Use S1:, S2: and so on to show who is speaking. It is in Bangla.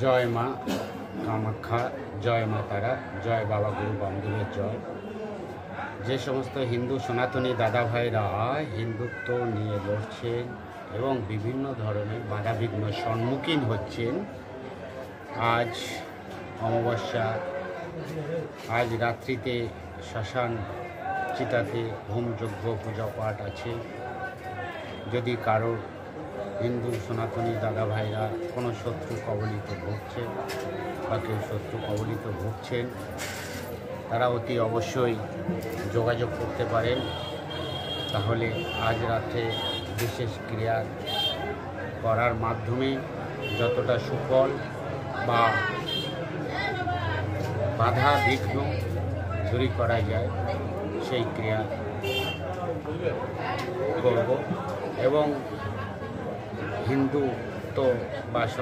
S1: জয় মা কামাখ্যা, জয় মা তারা, জয় বাবা গুরু বামদেবের জয়। যে সমস্ত হিন্দু সনাতনী দাদা ভাইরা হিন্দুত্ব নিয়ে লড়ছেন এবং বিভিন্ন ধরনের বাধাবিঘ্ন সম্মুখীন হচ্ছেন, আজ অমাবস্যা, আজ রাত্রিতে শ্মশান চিতাতে হোমযজ্ঞ পূজা পাঠ আছে। যদি কারোর হিন্দু সনাতনী দাদা ভাইরা কোনো শত্রু কবলিত ভুগছে বা কেউ শত্রু কবলিত ভুগছেন, তারা অতি অবশ্যই যোগাযোগ করতে পারেন। তাহলে আজ রাত্রে বিশেষ ক্রিয়া করার মাধ্যমে যতটা সুফল বা বাধা বিঘ্ন দূর করা যায় সেই ক্রিয়া করব। এবং হিন্দু তো বা